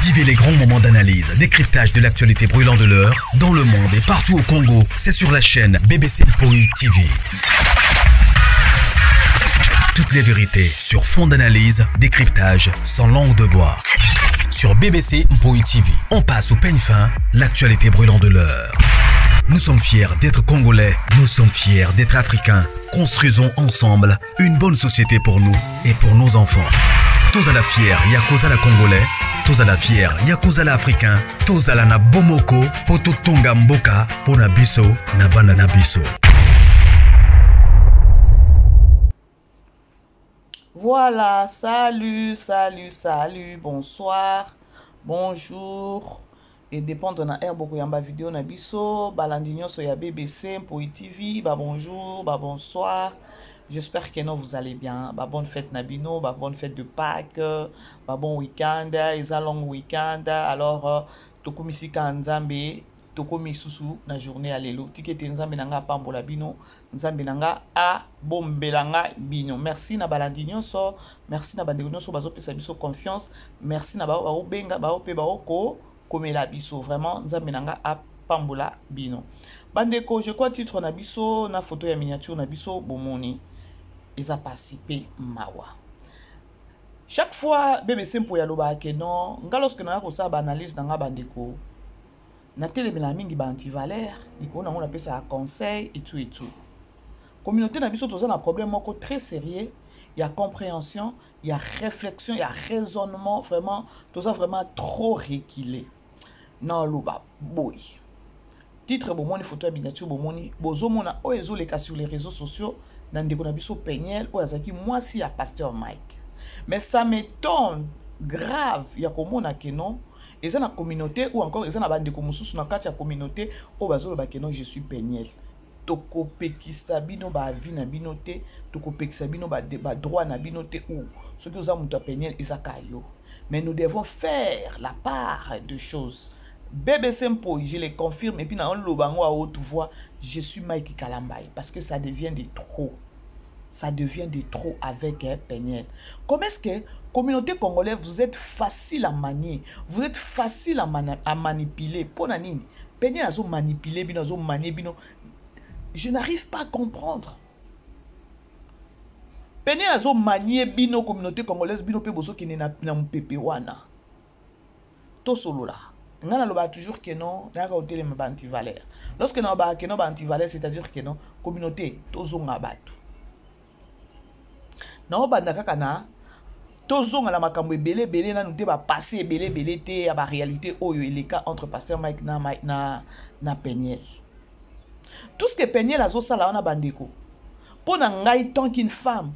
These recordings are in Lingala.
Vivez les grands moments d'analyse, décryptage de l'actualité brûlante de l'heure, dans le monde et partout au Congo. C'est sur la chaîne BBC Mpoi TV. Toutes les vérités sur fond d'analyse, décryptage sans langue de bois. Sur BBC Mpoi TV, on passe au peigne fin, l'actualité brûlante de l'heure. Nous sommes fiers d'être Congolais, nous sommes fiers d'être Africains. Construisons ensemble une bonne société pour nous et pour nos enfants. Tous à la fière, Yakozala Congolais. Tous à la fière, Yakozala Africain. Tous à la na Bomoko, Poto Tonga Mboka, Pona Biso, na Banana Biso. Voilà, salut, bonsoir, bonjour. Et dépendre na air beaucoup yamba vidéo na biso, balandinyo so ya BBC Mpoi TV, bonjour, bonsoir. J'espère que vous allez bien. Bonne fête Nabino, bonne fête de Pâques, bon week-end, ils ont long week-end. Alors, tokomisi kanzambe, tokomi susu na journée à l'élo. Tikete nzambe nanga pambola bino, nzambe nanga a bombelanga bino. Merci na balandinyo so, merci na bandinyo so bazo pesa biso confiance, merci na ba benga ba pe ba oko komela biso. Vraiment nzambe nanga a pambola bino. Bandeko, je crois titre na biso na photo ya miniature na biso bomoni. Ils ont participé mawa. Chaque fois BBC Mpoi aloba ke non, nga lorsque na ko sa ba analyse na nga bandeko. Na télé na mingi ba antivalère, liko na on appelle ça conseil et tout et tout. Communauté na biso toza na problème moko très sérieux, il y a compréhension, il y a réflexion, il y a raisonnement, vraiment toza vraiment trop reculé. Na loba boy. Titre bomoni photo ya miniature bomoni bozomona o ezoleka sur les réseaux sociaux. Nandeko na biso Peniel ou azaki moi si à Pasteur Mike. Mais ça m'étonne grave ya komona ke non eza na communauté ou encore eza na bandeko mususu na kati ya communauté o bazolo ba ke non je suis Peniel. Toko pekisa bino ba vie na bino te, toko pekisa bino ba droit na bino te ou ce que oza muto Peniel ezaka yo. Mais nous devons faire la part de choses. BBC Mpoi, je le confirme, et puis dans le bango à haute voix, je suis Mike Kalambaye, parce que ça devient de trop. Ça devient de trop avec Peniel. Comment est-ce que, communauté congolaise, vous êtes facile à manier, vous êtes facile à manipuler. Pour Nanine, Peniel a manipulé, bino, manier, bino. Je n'arrive pas à comprendre. Peniel a manier, bino, communauté congolaise, bino, pe boso qui n'est na mpepe wana. To solo là. Ngana loba toujours que non, na ka hôtel me anti-valeur. Lorsque na ba que non anti-valeur, c'est-à-dire que non communauté tozonga batu. Na obanda kaka na tozonga la makambo belé na nous te ba passer belé te ya ba réalité oyo eleka entre Pasteur Mike na Peniel. Tout ce que Peniel azo sala na bandeko. Pona ngai tant qu'une femme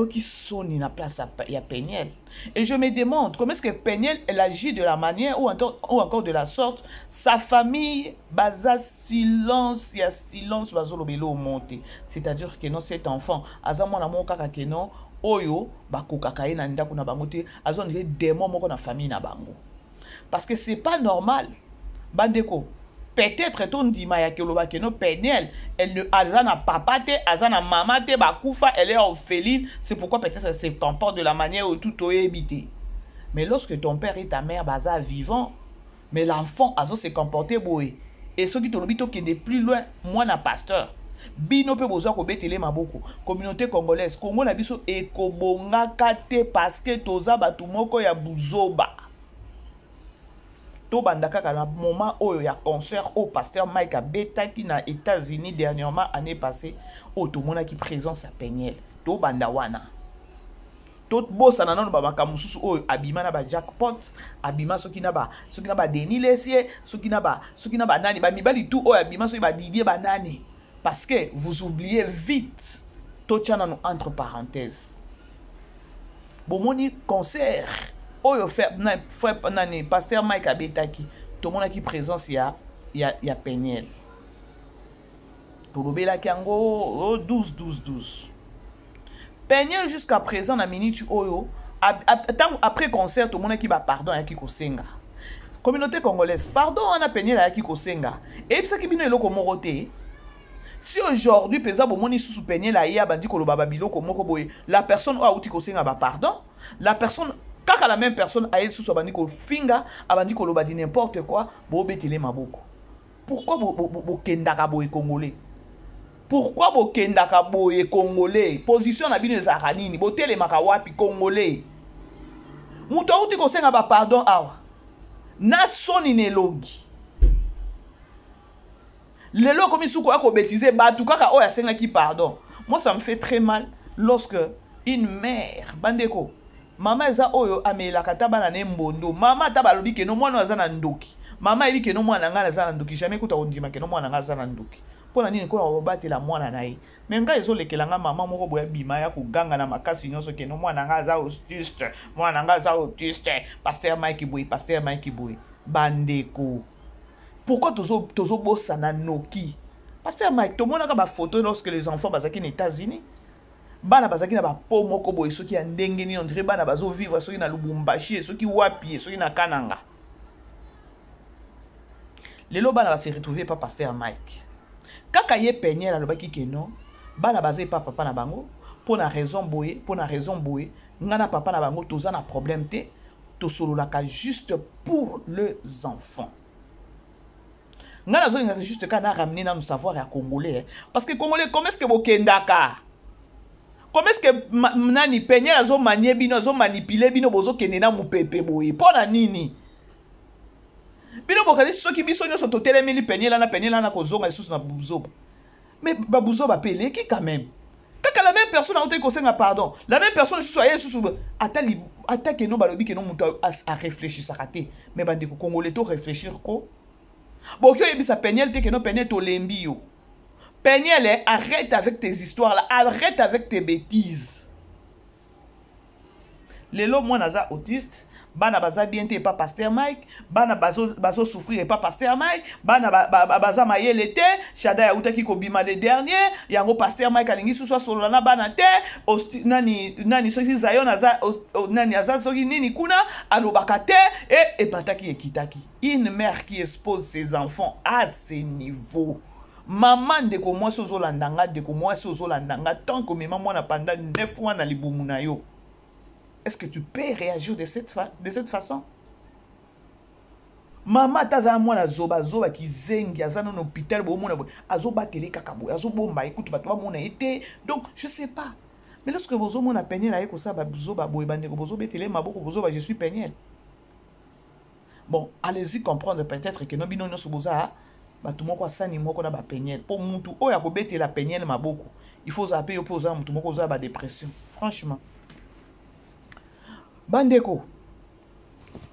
qui sonne na place à Peniel. Et je me demande comment est-ce que Peniel elle agit de la manière ou encore de la sorte. Sa famille basa silence, il y a silence bazolo belo monter. C'est-à-dire que non cet enfant azamo na mon kaka que non oyo bako kakaye na ndako na bango te azon dire démon moko na famille na bango. Parce que c'est pas normal. Bandeko peut-être ton dima ya keloba que non Peniel elle ne azana papa te azana maman te bakufa elle est orpheline, c'est pourquoi peut-être ça se comporte de la manière où tout est habité. Mais lorsque ton père et ta mère baza vivant, mais l'enfant azo se comporter boé et ceux qui te lobito qui est plus loin moi na pasteur bino pe boza ko betele maboko communauté congolaise Congo na biso ekobonga kate parce que toza batu moko ya buzoba. To bandaka na moment oyo ya concert au Pasteur Mike Abeta qui na États-Unis dernièrement année passée au to mona qui présence à Peniel. To banda wana. To bossa na non ba makamususu oyo abima na ba jackpot, abima soki na ba Denis Lessier, soki na ba nani ba mibali tout oyo abima soki ba Didier banani. Parce que vous oubliez vite. To tchana no entre parenthèses. Bomoni concert oyo fait nani Pasteur Mike Abetaki tout monde qui présence ya Peniel to lobela kango 12 Peniel jusqu'à présent na minute oyo après concert tout monde qui ba pardon ya ki kosenga communauté congolaise pardon on a Peniel ya ki kosenga et puis ça qui bino eloko moko te. Si aujourd'hui pesa bomoni sous Peniel ya bandi ko loba babilo ko moko boye la personne a outi kosenga ba pardon la personne Kaka la même personne a sous abandi ko finga, abandi ko loba di n'importe quoi, bo betele maboko. Pourquoi bo kendaka boye congolais? Pourquoi bo kendaka boye congolais? Position na bino ezaka nini? Bo telemaka wapi congolais? Muto uti ko senga ba pardon awa. Na soni nelongi. Lelo comme souko a ko bêtiser batu kaka oya senga ki pardon. Moi ça me fait très mal lorsque une mère bandeko mama eza oyo amela kataba na nembondo mama tabalobi ke no mwana azana ndoki mama ebi ke no mwana ngana azana ndoki jamais kuta ondima ke no mwana ngana azana ndoki pona nini ko obatela mwana naye menga ezolekela nga mama moko boya bima ya kuganga na makasi nyonso ke no mwana ngana za autiste mwana ngana za autiste pasteur Mike Boy bandeko pourquoi tozo bossa na noki pasteur Mike to mona ka ba photo lorsque les enfants bazaki aux États-Unis bana bazaki na ba po moko boye soki ya ndenge ni on dirait bana bazo vivre soki na Lubumbashi soki wapi soki na Kananga lelo bana ba se retrouver pas pasteur Mike kaka ye penyel alobaki ke non bana bazé pas papa na bango pour na raison boye ngana papa na bango toza na problème te to sololaka juste pour les enfants ngana zo nga juste kana ramener na nous savoir ya congolais parce que congolais comment est-ce que bokendaka comment est-ce que nani penyel azo manie bino azo manipuler bino bozo kenena mupepe boye pona nini bino bokali soki biso nyoso to telemeli penyel na kozonga isusu na buzoba mais ba buzoba peleki quand même kaka la même personne a ôté kosenga pardon la même personne sous aye sous attaque no balobi ke no muto a réfléchir sakate mais bandi ko congolais to réfléchir ko bokyo yebisa penyel te ke no penyel to lembi yo penyel arrête avec tes histoires là arrête avec tes bêtises lelo moi naza autiste bana baza bien te pas pasteur Mike bana bazo souffrir pas pasteur Mike bana baza mayele te shada ya utaki ko bima le dernier yango pasteur Mike alingi suswa solo na bana te nani soki zayo naza nani aza soki nini kuna alobaka te et pataki ekitaki une mère qui expose ses enfants à ce niveau maman de ko moi sozo landanga de ko moi sozo landanga tant que maman moi na pendant 9 mois na libumu na yo. Est-ce que tu peux réagir de cette façon? Maman taza mwana zoba ki zengi azana na hôpital bo mona azoba tele kakabo azobomba écoute bato ba mona été donc je sais pas mais lorsque bozo mona penyel aye ko sa ba zoba boy bande ko bozo betele maboko bozo ba je suis penyel bon allez-y comprendre peut-être que no bino nyoso boza bato moko asani moko na ba penyel pour mutu oya ko betela penyel maboko il faut zapper opposer mutu moko za ba dépression franchement. Bandeko,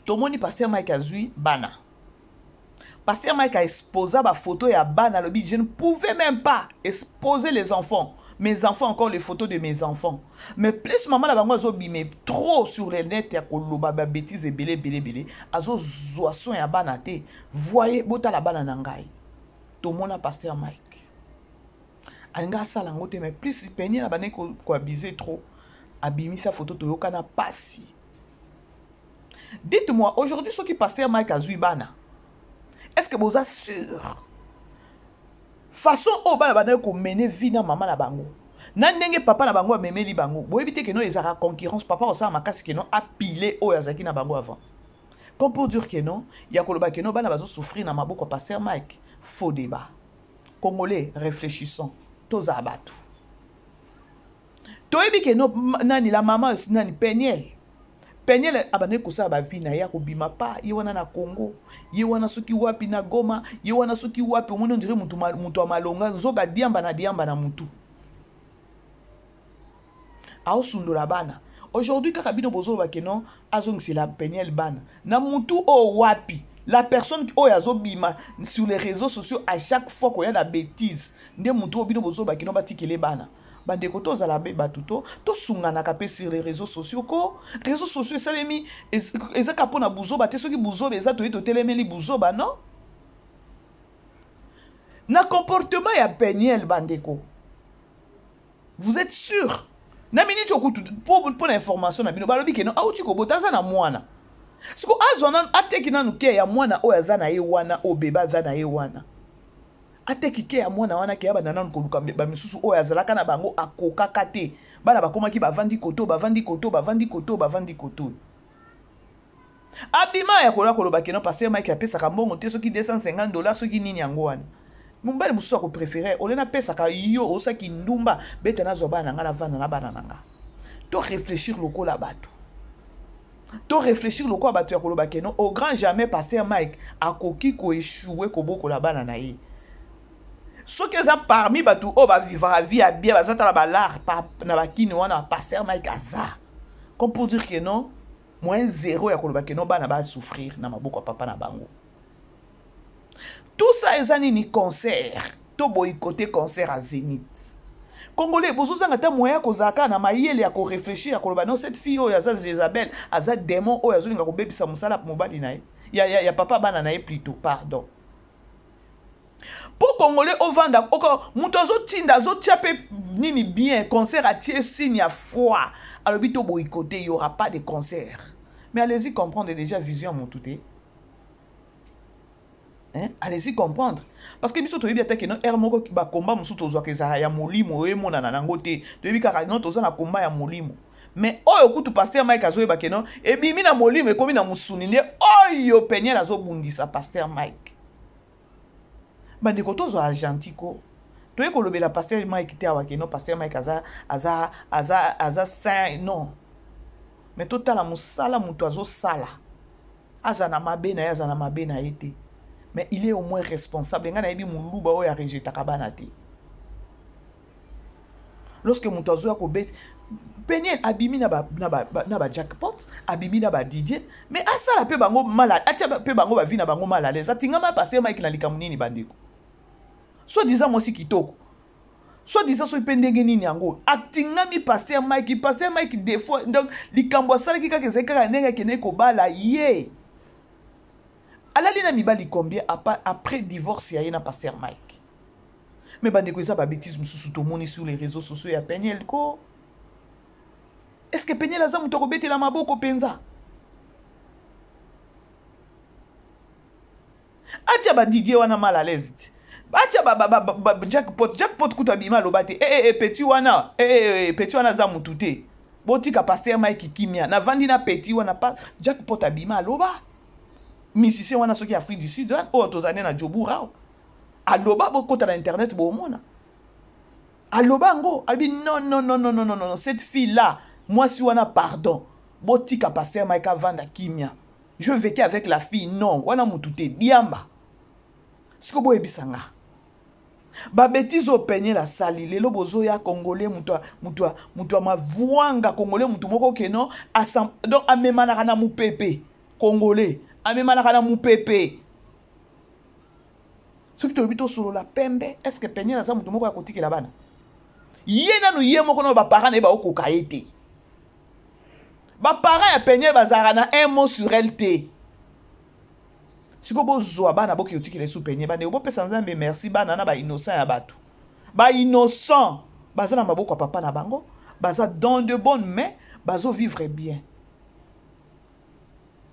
tomoni pasteur Mike azui bana. Pasteur Mike a exposé ma photo et à bana lobby. Je ne pouvais même pas exposer les enfants. Mes enfants, encore les photos de mes enfants. Mais plus maman la bango azo bimé trop sur les net ya koloba ba bêtises et belé. Azo zoason ya bana te. Voyez bota la bana nangai. Tomona pasteur Mike. Alinga sala ngote mais plus peine la bana ko abiser trop. Abimi sa photo toyoka na pasi. Dites-moi, aujourd'hui, ce qui pasteur Mike a bana, est-ce que vous êtes sûr? Façon au bana bana ko mener vie na maman na bango. Nandenge papa na bango a memeli bango. Bo éviter que non les ara concurrence papa osa makasi que non a pilé o yazaki na bango avant. Comme pour dire que non, ya koloba que non bana bazo souffrir na maboko pasteur Mike. Faux débat. Congolais réfléchissons. Toza abatu. Toyebi que non nani la maman nani penyel. Penyel abane kosa ba vie na ya ko bima pa yewana na Congo yewana soki wapi na Goma yewana soki wapi omono ndire mutu amalonga nzoga diamba na mutu ao sundola bana aujourd'hui kaka bino bozo ba kenon azong c'est la penyel bana na mutu o wapi la personne o yazo bima sur les réseaux sociaux à chaque fois qu'on y a la bêtise nde mutu o bino bozo ba kenon batikele bana bande koto za la beba tuto to sungana kapé sur les réseaux sociaux ko réseaux sociaux salemi ezaka pona buzo ba te soki buzo beza to telemeli buzo ba non na comportement ya penyel bandeko vous êtes sûr na minute okutu pour l'information na bino balobi ke no auti ko botaza na mwana siko azona ateki na nuke ya mwana o yazana ye wana o beba za na ye wana ateki ke ya mwana wana ke ya banana nkoluka ba misusu o yazalaka na bango akokaka te bana bakomaki bavandi koto abima ya kola koloba keno pasteur Mike apesaka mbongo te soki $250 soki nini yango wana mobali mosusu akopréféré olena pesaka yo osaki ndumba bete nazwa bana nanga na vanda na bana nanga to réfléchir lokola bato to réfléchir lokola bato ya koloba keno au grand jamais pasteur Mike akoki koéchouer kobokola bana na ye soki eza parmi bato oyo bavivaka vie ya bien baza tala balar na bakini wana pasteur Mike aza comme pour dire que non moins zéro ya koloba que non bana ba souffrir na maboko papa na bango tout ça ezani ni concert to boycotté concert à Zénith Congolais bozozanga ta moyen kozaka na mayele ya ko réfléchir koloba non cette fille oyo aza Jezabel aza démon oyo azolinga ko bebisa musala mobali na ya papa bana na plutôt pardon pour Congolais au vanda oko muto azotinda azotia pe nini bien concert a tie signe ya foi alors bito boycotté il y aura pas de concert mais allez-y comprendre déjà vision mon touté hein allez-y comprendre parce que biso to yebi atake no er moko ba combat musu to zwa kezara ya molimo e mona na nango te to yebi kaka no to za na combat ya molimo mais oyo kutu pasteur Mike azoye ba keno e bimi na molimo e komi na musuni ne oyo penyela azo bundisa pasteur Mike bandi ko to zo agentiko to ye kolobela pasteur Mike te awa keno pasteur Mike aza saint non mais total la musala mutu azo sala azana mabe na ye azana mabe na été mais il est au moins responsable ngana yebi muluba oyo ya rejeta kabana te lorsque mutu azo ya ko bet Peniel abimi na ba jackpot abimi na ba Didier mais asala pe bango malade atia pe bango ba vi na bango malade atinga ma pasteur Mike na likamunini bandeko soit disant moi si kitoko soit disant so pendenge nini yango atingami pasteur Mike des fois donc likambo sala ki kaka ezeka nenga kene ko bala ye alali na mibali combien après divorce ya na pasteur Mike mais bandeko eza ba bêtise mususu to moni sur les réseaux sociaux ya Peniel ko est-ce que Peniel aza muto ko betela maboko penza atia ba Didier wana mal à l'aise atia jackpot kuta bima lobate petit wana za mutu te botika pasteur Mike kimia na vandi na petit wana pas jackpot abima loba musicien wana soki Afrique du Sud o tozane na Jobura aloba bokota na internet bomona aloba ngo albi non cette fille là moi si wana pardon botika pasteur Mike vanda kimia je vécu avec la fille non wana mutu te diamba siko boye bisanga ba bêtise au peigner la sali lelo bozo ya congolais mutu mavuanga congolais mutu moko keno donc amemana na mupepe congolais amemana na mupepe ce qui te bito solo la pembe est-ce que peigner la sa mutu moko ya kotikela bana yena no yemo kono ba parents ba okoka été ba parents ya peigner bazara na un mot sur elle te siko bozo bana boki otikele sou peigner bana bo pesa nzambe merci bana na ba innocent ya batu ba innocent baza na maboko papa na bango baza dans de bonnes mains bazo vivre bien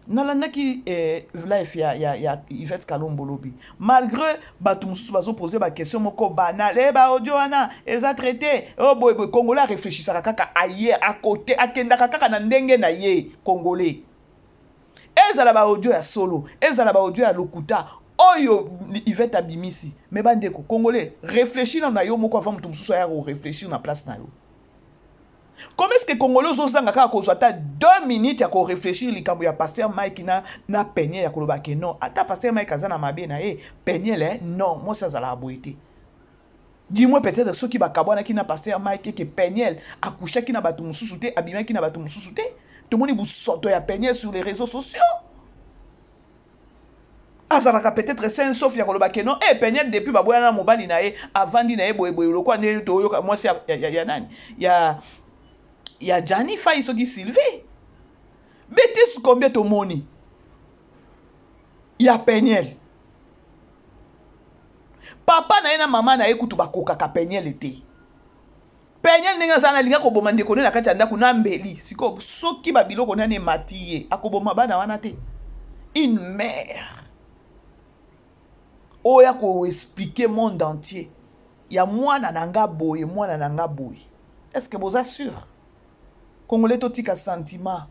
nalandaki life ya Yvette Kalombo lobi malgré batu mususu bazo poser ba question moko banal ba audio wana eza traité oh boy congolais réfléchissaka kaka ailleurs à côté akendaka kaka na ndenge na ye congolais ezala ba audio ya solo ezala ba audio ya lokuta oyo Yvette abimisi mais bandeko congolais réfléchir na yo moko avant mutu mususu ya réfléchir na place na yo. Comment est-ce que Congolais ozanga kaka kozwa ta 2 minutes ya ko réfléchir likambo ya pasteur Mike na Peniel ya koloba ke non ata pasteur Mike azana mabe na Peniel non moi ça zala aboité dis-moi peut-être ceux qui ba kabwana ki na pasteur Mike que Peniel akoucha ki na batu mususu te abima ki na batu mususu te tout le monde bu soto ya Peniel sur les réseaux sociaux azalaka peut-être sain sauf ya koloba ke non Peniel depuis ba boya na mobali na avandi na boye lokwa ne to yoka moi ya nani ya Jani Faye soki Sylvie bêtise combien to moni ya Peniel papa na ena mama na ekutu bakoka ka Peniel ete Peniel ninga sana linga ko boma ndeko na kati ndako na mbeli siko soki ba biloko na ne matiye akoboma bana wana te une mère oya ko expliquer monde entier ya mwana nanga boye est-ce que vous assure Congolais totika sentiment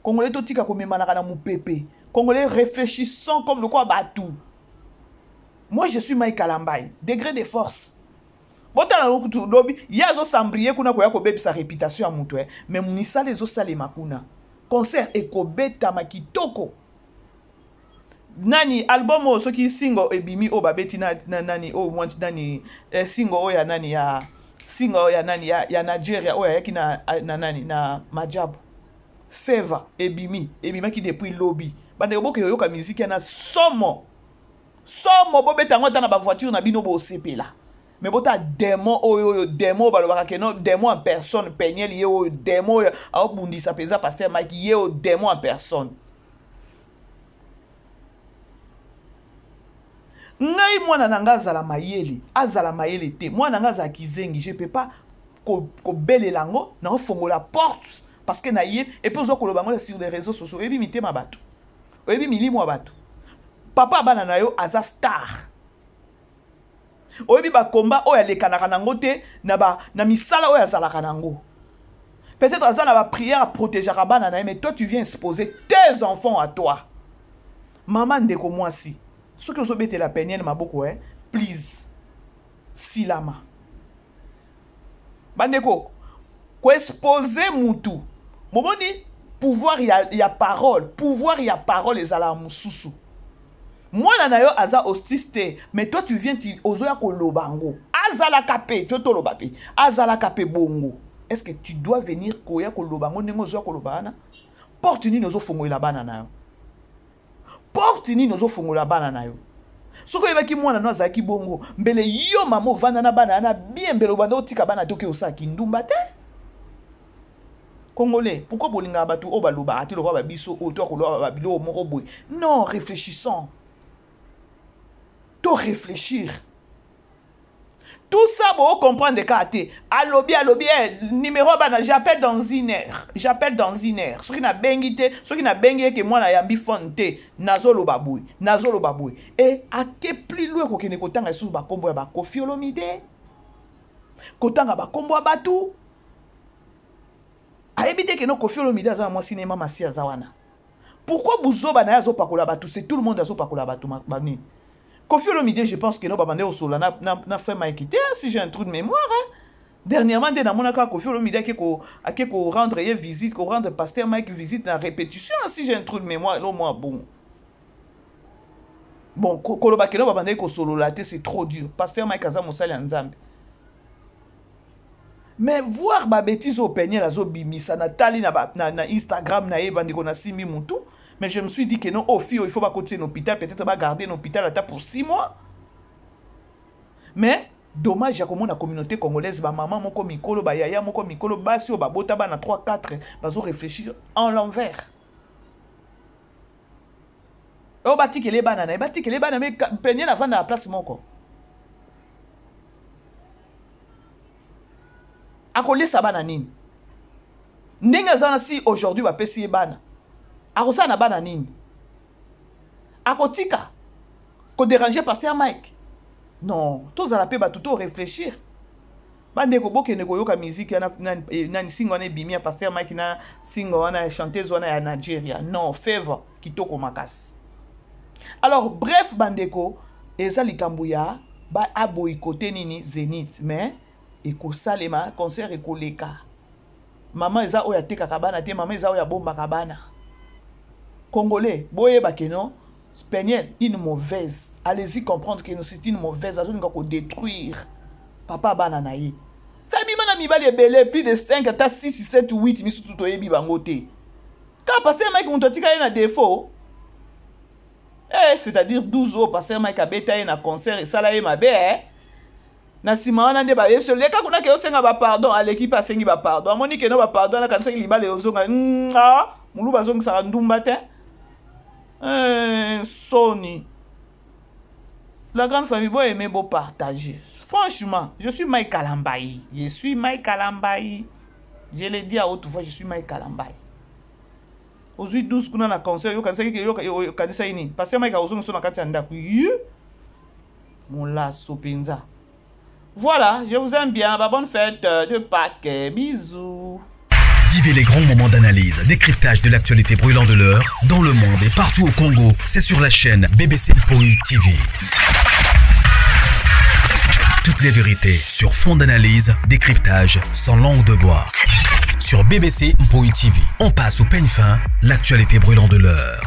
Congolais totika komemana na mupepe. Congolais réfléchissant comme le quoi batou. Moi je suis Mike Kalambai, degré de force. Bota na lokutu lobby, yazo sambrier kuna ko yako bebi sa réputation ya mutu mais munisa les osale makuna. Concert ekobeta makitoko. Nani album o soki single ebimi o babeti nani o mwanti nani single o ya nani ya single o ya nani ya Nigeria o ya yaki na nani na Majabu. Favor ebimi ki depuis lobby. Bande oboke yoka musique na somo bobeta ngota na ba voiture na bino bo sepela. Mais bota démon oyo démon balobaka ke non démon en personne penyel ye o démon a bundisa peza pasteur Mike ye o démon en personne. Ngai mwana nanga azala mayele te mwana nanga za kizengi je peux pas ko belelango na fongola porte parce que na ye et puis ozoko lobango sur les réseaux sociaux ebi mitema bato ebi milimo bato papa bana na yo aza star oyebi ba combat oya lekanaka nango te na misala oya azalaka nango peut-être azala ba prière à protéger bana na mais toi tu viens exposer tes enfants à toi maman ndeko mwasi soki ozobetela penienne maboko please silama bandeko ko exposer mutu momoni pouvoir ya parole ezala mususu. Moi na yo aza autiste mais toi tu viens ozoya kolobango azala kapé toto lobape azala kapé bongo est-ce que tu dois venir koya kolobango nengo ozoya kolobana porte ni nozo fongola bana na yo porte ni nozo fongola bana na yo soko yebaki mwana no azaki bongo mbele yo mamo vanda na bana na bien mbele banda otika bana toke osaki ndumba te Congolais pourquoi bolinga batu o baloba ati lokwa biso o to koloba babilo moko boy non réfléchissons. To réfléchir. Tout ça, vous comprenez que alobi, numéro bana, j'appelle dans une heure. Ce qui n'a bengité, ce qui n'a bengé que moi na yambi fonte, nazolo baboui. Et à quel plus loin qu'on ne kotanga sous ba kombo ba Koffi Olomide. Kotanga ba kombo batu. A éviter que no Koffi Olomide za moi cinéma masi azawana. Pourquoi buzoba na yazo pakola batu, c'est tout le monde azo pakola batu makbani. Koffi Olomide, je pense que nous babande au sol n'a fait ma équité si j'ai un trou de mémoire. Dernièrement, dès mon cas, Koffi Olomide qui ko rendre visite, ko rendre pasteur Mike visite na répétition si j'ai un trou de mémoire, là moi bon. Bon, koloba keno babande ko solo laté c'est trop dur. Pasteur Mike aza mosali nzambe. Mais voir ba bêtise au peigner la zo bimisa na tali na Instagram na ebandi ko na simi mutu. Mais je me suis dit que non, au fil, il faut pas continuer l'hôpital, peut-être pas garder l'hôpital pour 6 mois. Mais, dommage, comme la communauté congolaise, ma maman, mon komikolo, ba yaya, mon komikolo, basio, ba bota, ba na 3-4, bazo réfléchir en l'envers. Oh, bati que les bananes, mais peigner la fin de la place, mon corps. A coller sa bananine. N'enga zana si aujourd'hui, va pesi bana. Arosa na bananine. Akotika. Ko déranger pasteur Mike. Non, tous à la paix tout réfléchir. Bande ko boke ne ko yoka musique na singo na bimia pasteur Mike na singo na chanteuse na ya Nigeria. Non, Favor kitoko makasi. Alors bref bandeko eza likambuya ba aboykote nini Zénith mais eko salema concert eko leka. Maman eza oya teka kabana te maman eza oya bomba kabana. Congolais, boye bakeno, Peniel, une mauvaise. Allez-y comprendre que c'est une mauvaise. Azo nga ko détruire. Papa bananaye. Ça bi mana mi bali belé plus de 5 à 6 7 8 mi sutu to yebi bangote. Quand pasteur Mike montotika na défaut. C'est-à-dire 12 ans pasteur Mike abeta na concert et sala ye mabe na sima wana nde ba yeso leka kuna ke osenga ba pardon à l'équipe asengi ba pardon. Amoni ke no ba pardon na kanisa libale ozonga mulu bazongi sa ndumba te. Sony. La grande famille, vous aimez beau partager. Franchement, je suis Mike Kalambai. Je l'ai dit à haute voix, je suis Mike Kalambai. Aujourd'hui 12 kuna na concert, yo kanisa ki kanisa ini. Parce que Mike a ozongi so na kati anda ku. Mon la sopenza. Voilà, je vous aime bien. Bonne fête de Pâques. Bisous. Vivez les grands moments d'analyse, décryptage de l'actualité brûlante de l'heure, dans le monde et partout au Congo. C'est sur la chaîne BBC Mpoi TV. Toutes les vérités sur fond d'analyse, décryptage sans langue de bois. Sur BBC Mpoi TV, on passe au peigne fin l'actualité brûlante de l'heure.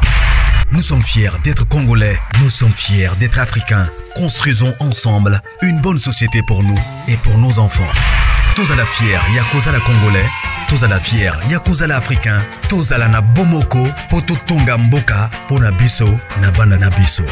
Nous sommes fiers d'être Congolais, nous sommes fiers d'être Africains. Construisons ensemble une bonne société pour nous et pour nos enfants. Tozala fier, yakozala Congolais. Tozala fier, yakozala Africain. Tozala na bomoko, poto tonga mboka, pona biso, na banda na biso.